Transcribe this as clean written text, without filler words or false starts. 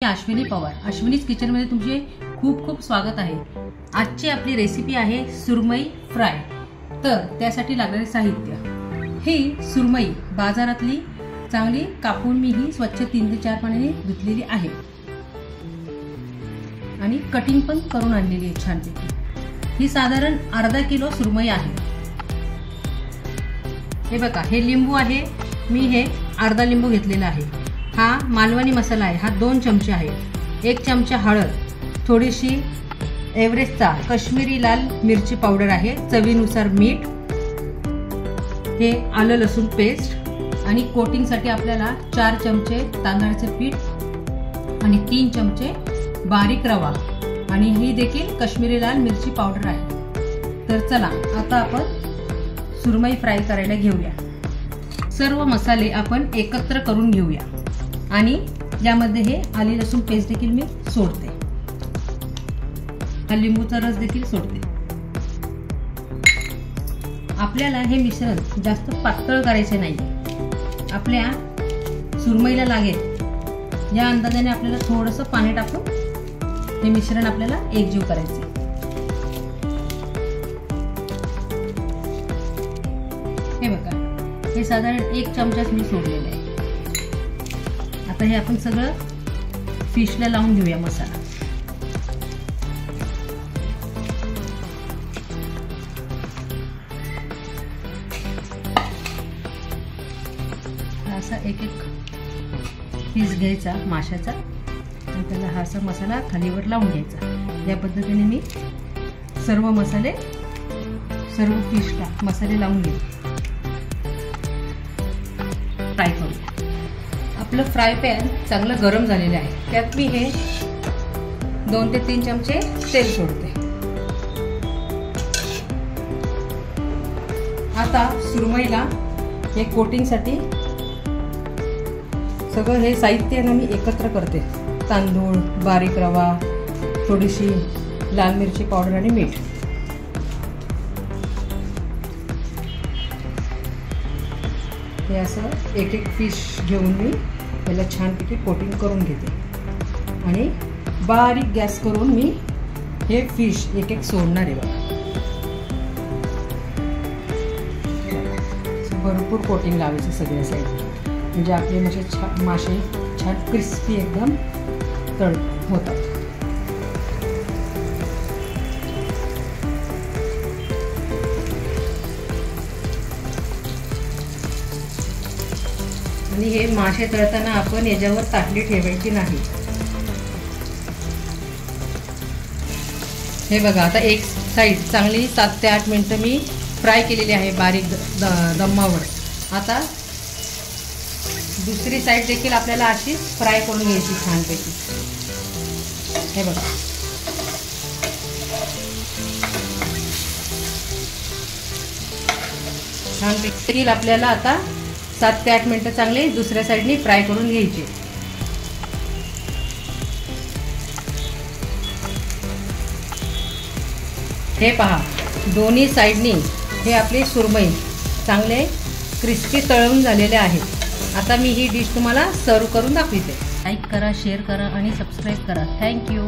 अश्विनी पवार. अश्विनीज किचनमध्ये तुमचे खूप खूप स्वागत आहे. आजची आपली रेसिपी आहे सुरमई फ्राय. तर त्यासाठी लागणारे साहित्य, ही सुरमई बाजारातली चांगली कापून मी ही स्वच्छ 3 ते 4 पाण्याने धुतलेली आहे आणि कटिंग पण करून आणलेली आहे छानपैकी. ही साधारण अर्धा किलो सुरमई आहे. हे बघा, हे लिंबू आहे, मी हे अर्धा लिंबू घेतलेला आहे. हा मालवणी मसाला आहे, हा 2 चमचे आहे. 1 चमचा हळद, थोडीशी एव्हरेस्टचा काश्मीरी लाल मिरची पावडर आहे, चवीनुसार मीठ, हे आलं लसूण पेस्ट आणि कोटिंगसाठी आपल्याला 4 चमचे तांदळाचे पीठ आणि 3 चमचे बारीक रवा आणि ही देखील काश्मीरी लाल मिरची पावडर आहे. तर चला आता आपण सुरमई फ्राय करायला घेऊया. सर्व मसाले आपण एकत्र करून घेऊया आणि यामध्ये हे आले लसूण पेस्ट देखील मी सोडते, हा लिंबूचा रस देखील सोडते. आपल्याला हे मिश्रण जास्त पातळ करायचे नाही, आपल्या सुरमईला लागेल या अंदाजाने आपल्याला थोडंसं पाणी टाकून हे मिश्रण आपल्याला एकजीव करायचे. हे बघा, हे साधारण 1 चमचाच मी सोडलेलं आहे. आता हे आपण सगळं फिशला लावून घेऊया मसाला. असा एक पीस घ्यायचा माशाचा आणि त्याला हा असा मसाला खालीवर लावून घ्यायचा. या पद्धतीने मी सर्व मसाले सर्व फिशला मसाले लावून घेते. फ्राय करूया. आपलं फ्राय पॅन चांगलं गरम झालेलं आहे, त्यात मी हे 2 ते 3 चमचे तेल सोडते. आता सुरमईला हे कोटिंगसाठी सगळं हे साहित्य ना मी एकत्र करते. तांदूळ, बारीक रवा, थोडीशी लाल मिरची पावडर आणि मीठ. हे असं एक फिश घेऊन मी त्याला छानपैकी कोटिंग करून घेते आणि बारीक गॅस करून मी हे फिश एक सोडणार आहे. भरपूर कोटिंग लावायचं सगळ्या साईड, म्हणजे आपले मासे छान क्रिस्पी एकदम तळ होतात. आणि हे मासे तळताना आपण याच्यावर ताटली ठेवायची नाही. हे बघा, आता एक साईड चांगली 7 ते 8 मिनिटं मी फ्राय केलेली आहे बारीक दम्मावर. आता दुसरी साईड देखील आपल्याला अशी फ्राय करून घ्यायची छानपैकी. हे बघा, छानपैकी आपल्याला आता 7 ते 8 मिनिटं चांगले दुसऱ्या साईडनी फ्राय करून घ्यायचे. हे पहा, दोन्ही साईडनी हे आपले सुरमई चांगले क्रिस्पी तळून झालेले आहेत. आता मी ही डिश तुम्हाला सर्व करून दाखवते. लाईक करा, शेअर करा आणि सबस्क्राईब करा. थँक्यू.